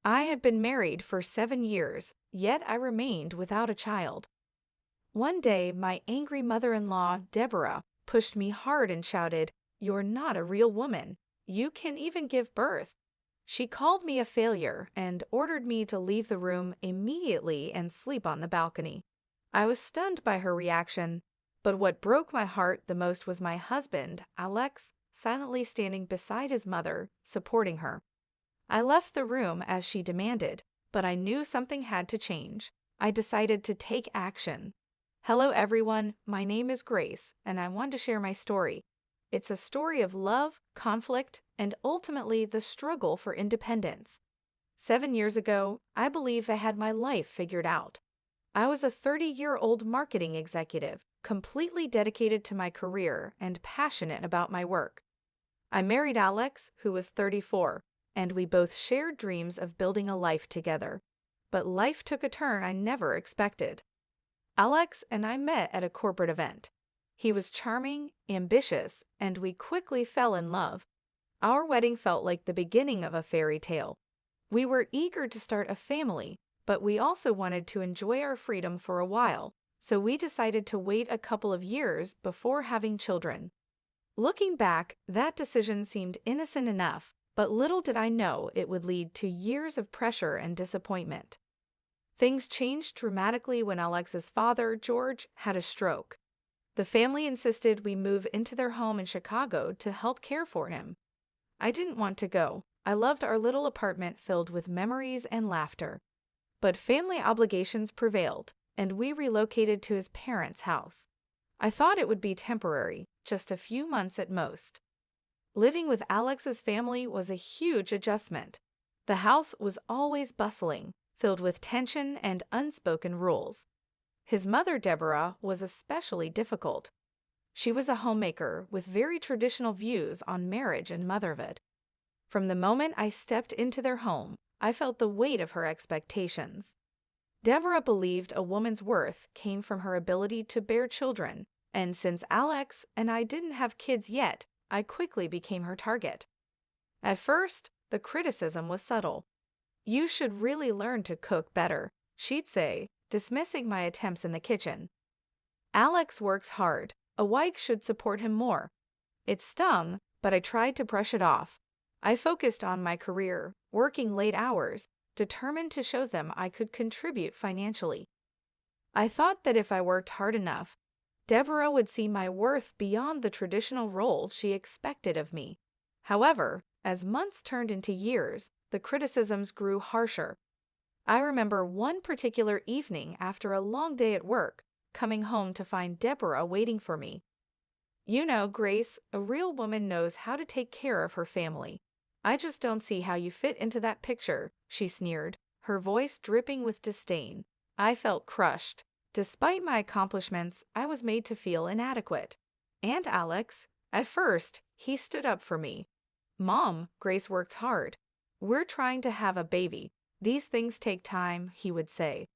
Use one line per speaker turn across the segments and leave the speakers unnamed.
I had been married for 7 years, yet I remained without a child. One day, my angry mother-in-law, Deborah, pushed me hard and shouted, "You're not a real woman. You can't even give birth." She called me a failure and ordered me to leave the room immediately and sleep on the balcony. I was stunned by her reaction, but what broke my heart the most was my husband, Alex, silently standing beside his mother, supporting her. I left the room as she demanded, but I knew something had to change. I decided to take action. Hello everyone, my name is Grace, and I want to share my story. It's a story of love, conflict, and ultimately the struggle for independence. 7 years ago, I believe I had my life figured out. I was a 30-year-old marketing executive, completely dedicated to my career and passionate about my work. I married Alex, who was 34, and we both shared dreams of building a life together. But life took a turn I never expected. Alex and I met at a corporate event. He was charming, ambitious, and we quickly fell in love. Our wedding felt like the beginning of a fairy tale. We were eager to start a family, but we also wanted to enjoy our freedom for a while, so we decided to wait a couple of years before having children. Looking back, that decision seemed innocent enough, but little did I know it would lead to years of pressure and disappointment. Things changed dramatically when Alex's father, George, had a stroke. The family insisted we move into their home in Chicago to help care for him. I didn't want to go. I loved our little apartment filled with memories and laughter. But family obligations prevailed, and we relocated to his parents' house. I thought it would be temporary, just a few months at most. Living with Alex's family was a huge adjustment. The house was always bustling, filled with tension and unspoken rules. His mother, Deborah, was especially difficult. She was a homemaker with very traditional views on marriage and motherhood. From the moment I stepped into their home, I felt the weight of her expectations. Deborah believed a woman's worth came from her ability to bear children, and since Alex and I didn't have kids yet, I quickly became her target. At first, the criticism was subtle. "You should really learn to cook better," she'd say, dismissing my attempts in the kitchen. "Alex works hard. A wife should support him more." It stung, but I tried to brush it off. I focused on my career, working late hours, determined to show them I could contribute financially. I thought that if I worked hard enough, Deborah would see my worth beyond the traditional role she expected of me. However, as months turned into years, the criticisms grew harsher. I remember one particular evening after a long day at work, coming home to find Deborah waiting for me. "You know, Grace, a real woman knows how to take care of her family. I just don't see how you fit into that picture," she sneered, her voice dripping with disdain. I felt crushed. Despite my accomplishments, I was made to feel inadequate. And Alex, at first, he stood up for me. "Mom, Grace works hard. We're trying to have a baby. These things take time," he would say.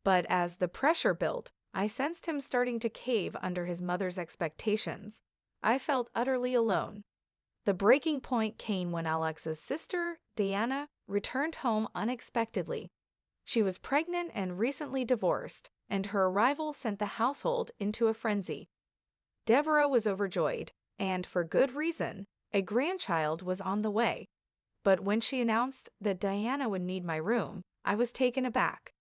But as the pressure built, I sensed him starting to cave under his mother's expectations. I felt utterly alone. The breaking point came when Alex's sister, Diana, returned home unexpectedly. She was pregnant and recently divorced, and her arrival sent the household into a frenzy. Deborah was overjoyed, and for good reason. A grandchild was on the way. But when she announced that Diana would need my room, I was taken aback.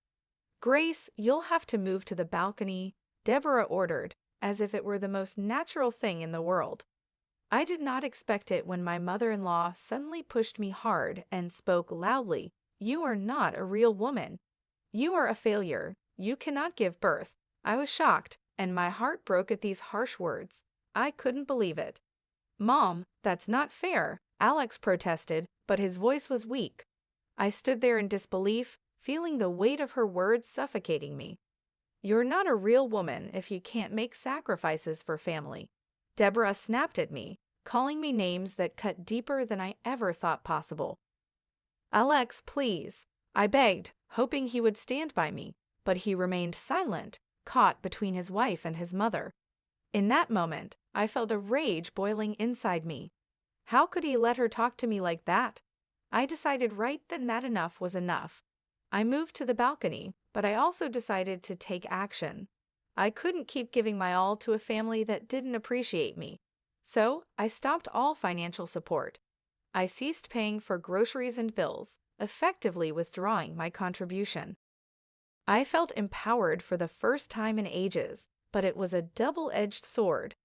"Grace, you'll have to move to the balcony," Deborah ordered, as if it were the most natural thing in the world. I did not expect it when my mother-in-law suddenly pushed me hard and spoke loudly. "You are not a real woman. You are a failure. You cannot give birth." I was shocked, and my heart broke at these harsh words. I couldn't believe it. "Mom, that's not fair," Alex protested, but his voice was weak. I stood there in disbelief, feeling the weight of her words suffocating me. "You're not a real woman if you can't make sacrifices for family." Deborah snapped at me, calling me names that cut deeper than I ever thought possible. "Alex, please," I begged, hoping he would stand by me, but he remained silent, caught between his wife and his mother. In that moment, I felt a rage boiling inside me. How could he let her talk to me like that? I decided right then that enough was enough. I moved to the balcony, but I also decided to take action. I couldn't keep giving my all to a family that didn't appreciate me. So, I stopped all financial support. I ceased paying for groceries and bills, effectively withdrawing my contribution. I felt empowered for the first time in ages, but it was a double-edged sword.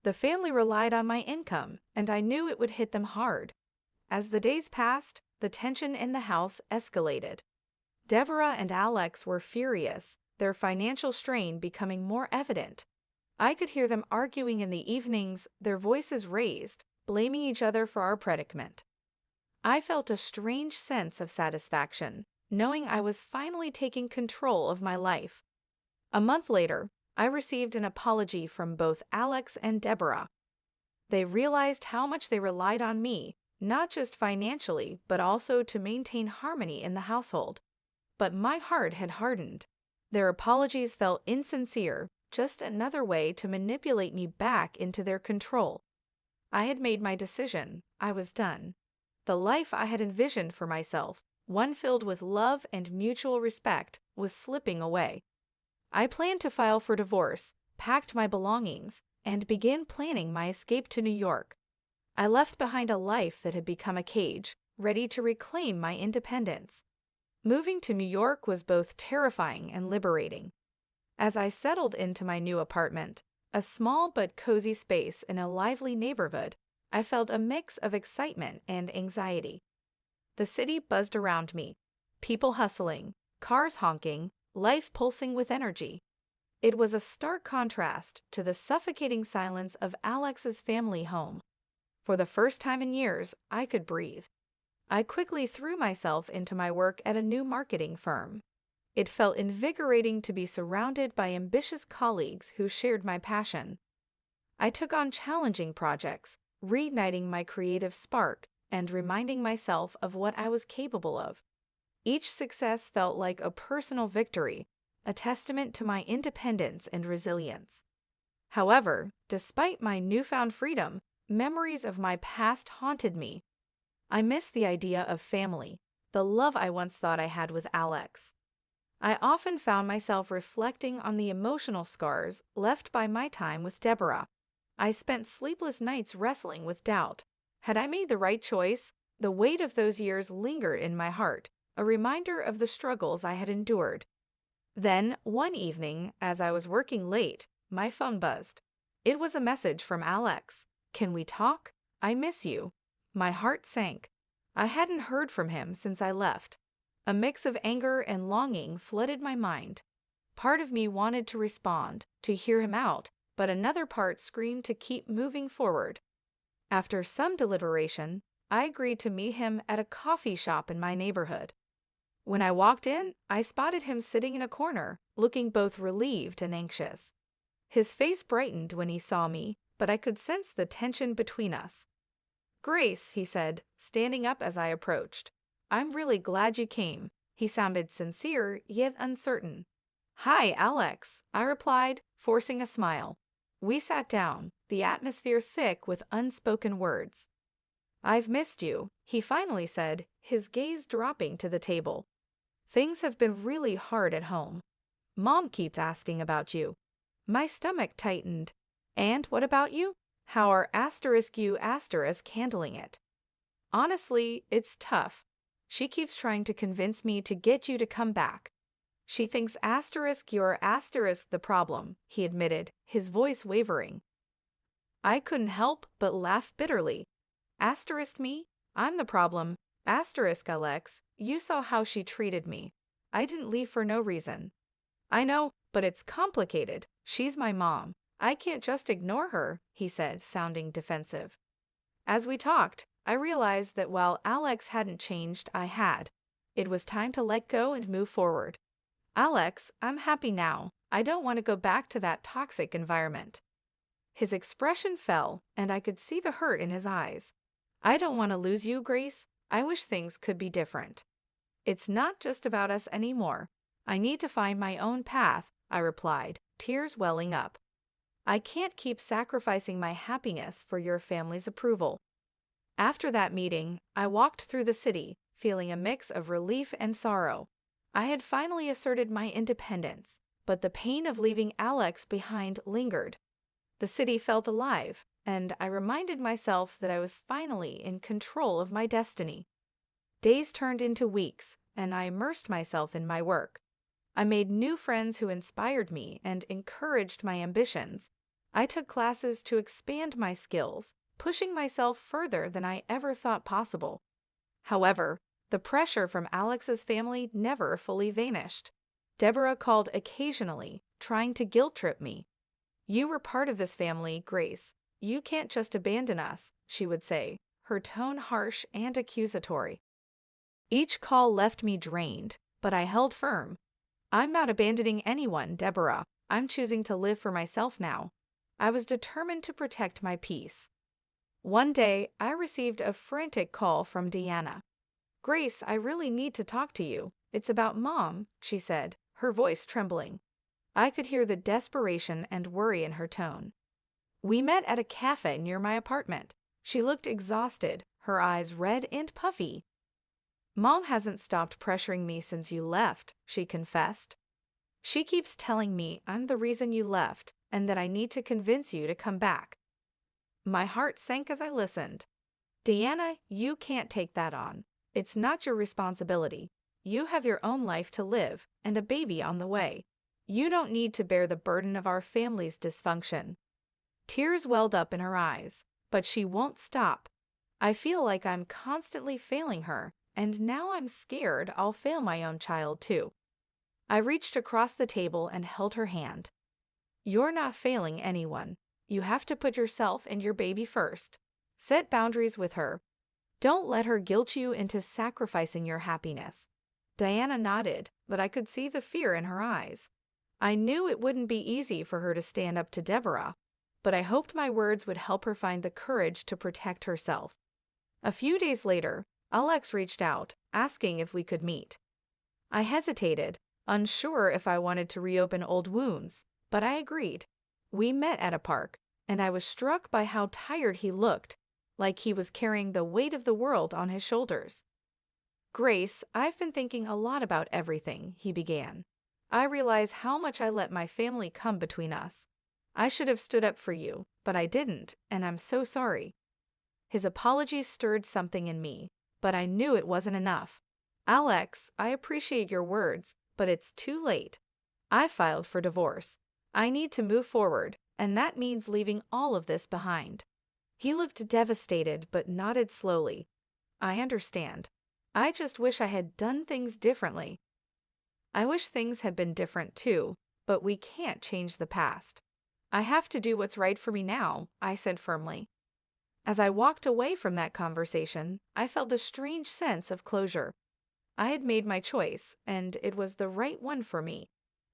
The family relied on my income, and I knew it would hit them hard. As the days passed, the tension in the house escalated. Deborah and Alex were furious, their financial strain becoming more evident. I could hear them arguing in the evenings, their voices raised, blaming each other for our predicament. I felt a strange sense of satisfaction, knowing I was finally taking control of my life. A month later, I received an apology from both Alex and Deborah. They realized how much they relied on me, not just financially, but also to maintain harmony in the household. But my heart had hardened. Their apologies felt insincere, just another way to manipulate me back into their control. I had made my decision. I was done. The life I had envisioned for myself, one filled with love and mutual respect, was slipping away. I planned to file for divorce, packed my belongings, and began planning my escape to New York. I left behind a life that had become a cage, ready to reclaim my independence. Moving to New York was both terrifying and liberating. As I settled into my new apartment, a small but cozy space in a lively neighborhood, I felt a mix of excitement and anxiety. The city buzzed around me, people hustling, cars honking, life pulsing with energy. It was a stark contrast to the suffocating silence of Alex's family home. For the first time in years, I could breathe. I quickly threw myself into my work at a new marketing firm. It felt invigorating to be surrounded by ambitious colleagues who shared my passion. I took on challenging projects, reigniting my creative spark and reminding myself of what I was capable of. Each success felt like a personal victory, a testament to my independence and resilience. However, despite my newfound freedom, memories of my past haunted me. I missed the idea of family, the love I once thought I had with Alex. I often found myself reflecting on the emotional scars left by my time with Deborah. I spent sleepless nights wrestling with doubt. Had I made the right choice? The weight of those years lingered in my heart, a reminder of the struggles I had endured. Then, one evening, as I was working late, my phone buzzed. It was a message from Alex. "Can we talk? I miss you." My heart sank. I hadn't heard from him since I left. A mix of anger and longing flooded my mind. Part of me wanted to respond, to hear him out, but another part screamed to keep moving forward. After some deliberation, I agreed to meet him at a coffee shop in my neighborhood. When I walked in, I spotted him sitting in a corner, looking both relieved and anxious. His face brightened when he saw me, but I could sense the tension between us. "Grace," he said, standing up as I approached. "I'm really glad you came." He sounded sincere, yet uncertain. "Hi, Alex," I replied, forcing a smile. We sat down, the atmosphere thick with unspoken words. "I've missed you," he finally said, his gaze dropping to the table. "Things have been really hard at home. Mom keeps asking about you." My stomach tightened. "And what about you? How are *U* handling it?" "Honestly, it's tough. She keeps trying to convince me to get you to come back. She thinks *you're the problem," he admitted, his voice wavering. I couldn't help but laugh bitterly. "Me? I'm the problem. Alex, you saw how she treated me. I didn't leave for no reason." "I know, but it's complicated. She's my mom. I can't just ignore her," he said, sounding defensive. As we talked, I realized that while Alex hadn't changed, I had. It was time to let go and move forward. "Alex, I'm happy now. I don't want to go back to that toxic environment." His expression fell, and I could see the hurt in his eyes. "I don't want to lose you, Grace. I wish things could be different. It's not just about us anymore. I need to find my own path," I replied, tears welling up. "I can't keep sacrificing my happiness for your family's approval." After that meeting, I walked through the city, feeling a mix of relief and sorrow. I had finally asserted my independence, but the pain of leaving Alex behind lingered. The city felt alive, and I reminded myself that I was finally in control of my destiny. Days turned into weeks, and I immersed myself in my work. I made new friends who inspired me and encouraged my ambitions. I took classes to expand my skills, pushing myself further than I ever thought possible. However, the pressure from Alex's family never fully vanished. Deborah called occasionally, trying to guilt-trip me. "You were part of this family, Grace. You can't just abandon us," she would say, her tone harsh and accusatory. Each call left me drained, but I held firm. "I'm not abandoning anyone, Deborah. I'm choosing to live for myself now." I was determined to protect my peace. One day, I received a frantic call from Deanna. "Grace, I really need to talk to you. It's about Mom," she said, her voice trembling. I could hear the desperation and worry in her tone. We met at a cafe near my apartment. She looked exhausted, her eyes red and puffy. "Mom hasn't stopped pressuring me since you left," she confessed. "She keeps telling me I'm the reason you left and that I need to convince you to come back." My heart sank as I listened. "Deanna, you can't take that on. It's not your responsibility. You have your own life to live and a baby on the way. You don't need to bear the burden of our family's dysfunction." Tears welled up in her eyes, but she won't stop. "I feel like I'm constantly failing her, and now I'm scared I'll fail my own child too." I reached across the table and held her hand. "You're not failing anyone. You have to put yourself and your baby first. Set boundaries with her. Don't let her guilt you into sacrificing your happiness." Diana nodded, but I could see the fear in her eyes. I knew it wouldn't be easy for her to stand up to Deborah, but I hoped my words would help her find the courage to protect herself. A few days later, Alex reached out, asking if we could meet. I hesitated, unsure if I wanted to reopen old wounds, but I agreed. We met at a park, and I was struck by how tired he looked, like he was carrying the weight of the world on his shoulders. "Grace, I've been thinking a lot about everything," he began. "I realize how much I let my family come between us. I should have stood up for you, but I didn't, and I'm so sorry." His apology stirred something in me, but I knew it wasn't enough. "Alex, I appreciate your words, but it's too late. I filed for divorce. I need to move forward, and that means leaving all of this behind." He looked devastated but nodded slowly. "I understand. I just wish I had done things differently." I wish things had been different too, but we can't change the past. "I have to do what's right for me now," I said firmly. As I walked away from that conversation, I felt a strange sense of closure. I had made my choice, and it was the right one for me.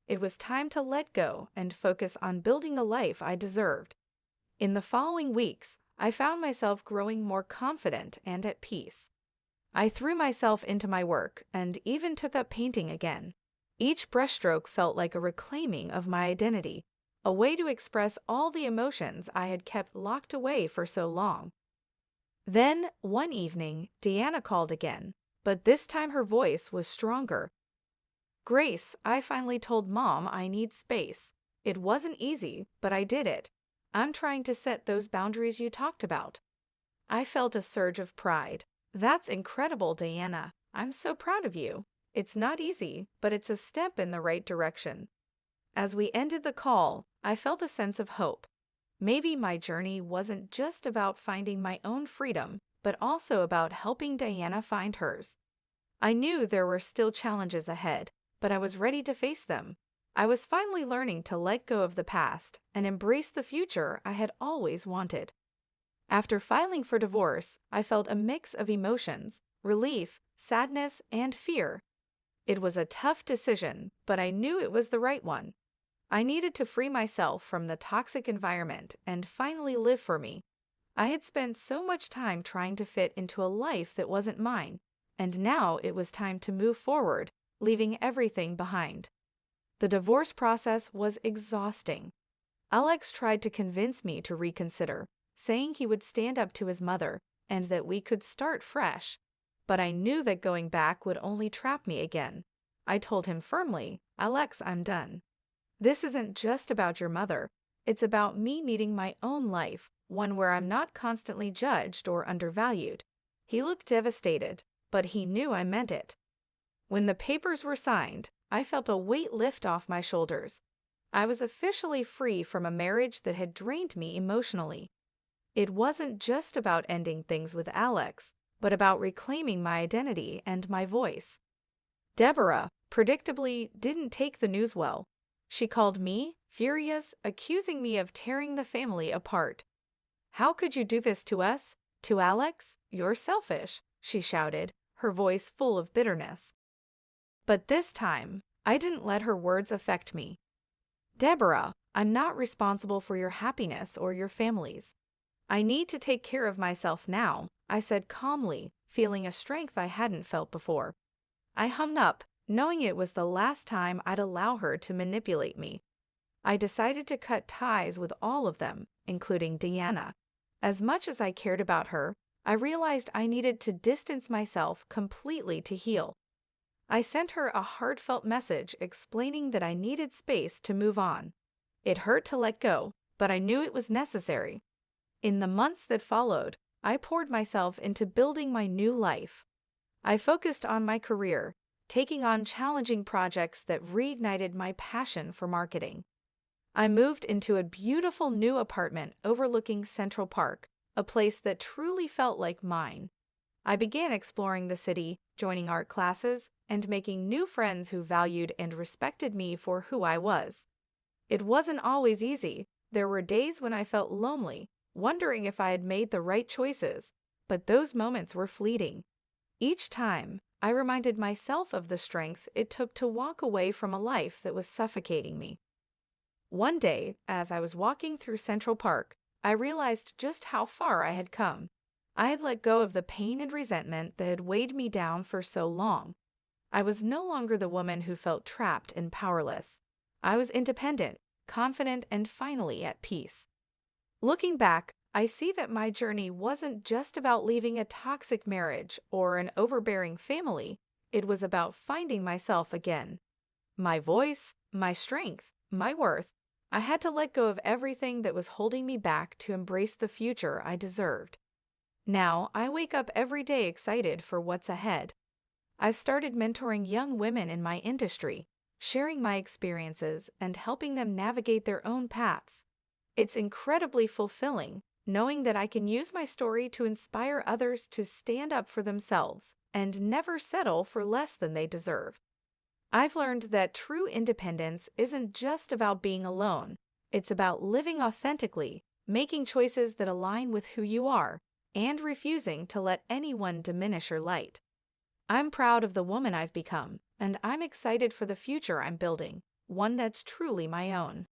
It was time to let go and focus on building the life I deserved. In the following weeks, I found myself growing more confident and at peace. I threw myself into my work and even took up painting again. Each brushstroke felt like a reclaiming of my identity, a way to express all the emotions I had kept locked away for so long. Then, one evening, Deanna called again, but this time her voice was stronger. "Grace, I finally told Mom I need space. It wasn't easy, but I did it. I'm trying to set those boundaries you talked about." I felt a surge of pride. "That's incredible, Diana. I'm so proud of you. It's not easy, but it's a step in the right direction." As we ended the call, I felt a sense of hope. Maybe my journey wasn't just about finding my own freedom, but also about helping Diana find hers. I knew there were still challenges ahead, but I was ready to face them. I was finally learning to let go of the past and embrace the future I had always wanted. After filing for divorce, I felt a mix of emotions: relief, sadness, and fear. It was a tough decision, but I knew it was the right one. I needed to free myself from the toxic environment and finally live for me. I had spent so much time trying to fit into a life that wasn't mine, and now it was time to move forward, leaving everything behind. The divorce process was exhausting. Alex tried to convince me to reconsider, saying he would stand up to his mother, and that we could start fresh. But I knew that going back would only trap me again. I told him firmly, Alex, I'm done. This isn't just about your mother. It's about me needing my own life, one where I'm not constantly judged or undervalued. He looked devastated, but he knew I meant it. When the papers were signed, I felt a weight lift off my shoulders. I was officially free from a marriage that had drained me emotionally. It wasn't just about ending things with Alex, but about reclaiming my identity and my voice. Deborah, predictably, didn't take the news well. She called me, furious, accusing me of tearing the family apart. How could you do this to us? To Alex? You're selfish, she shouted, her voice full of bitterness. But this time, I didn't let her words affect me. Deborah, I'm not responsible for your happiness or your family's. I need to take care of myself now, I said calmly, feeling a strength I hadn't felt before. I hung up, knowing it was the last time I'd allow her to manipulate me. I decided to cut ties with all of them, including Deanna. As much as I cared about her, I realized I needed to distance myself completely to heal. I sent her a heartfelt message explaining that I needed space to move on. It hurt to let go, but I knew it was necessary. In the months that followed, I poured myself into building my new life. I focused on my career, taking on challenging projects that reignited my passion for marketing. I moved into a beautiful new apartment overlooking Central Park, a place that truly felt like mine. I began exploring the city, joining art classes, and making new friends who valued and respected me for who I was. It wasn't always easy. There were days when I felt lonely, wondering if I had made the right choices, but those moments were fleeting. Each time, I reminded myself of the strength it took to walk away from a life that was suffocating me. One day, as I was walking through Central Park, I realized just how far I had come. I had let go of the pain and resentment that had weighed me down for so long. I was no longer the woman who felt trapped and powerless. I was independent, confident, and finally at peace. Looking back, I see that my journey wasn't just about leaving a toxic marriage or an overbearing family. It was about finding myself again. My voice, my strength, my worth. I had to let go of everything that was holding me back to embrace the future I deserved. Now, I wake up every day excited for what's ahead. I've started mentoring young women in my industry, sharing my experiences and helping them navigate their own paths. It's incredibly fulfilling, knowing that I can use my story to inspire others to stand up for themselves and never settle for less than they deserve. I've learned that true independence isn't just about being alone. It's about living authentically, making choices that align with who you are, and refusing to let anyone diminish your light. I'm proud of the woman I've become, and I'm excited for the future I'm building, one that's truly my own.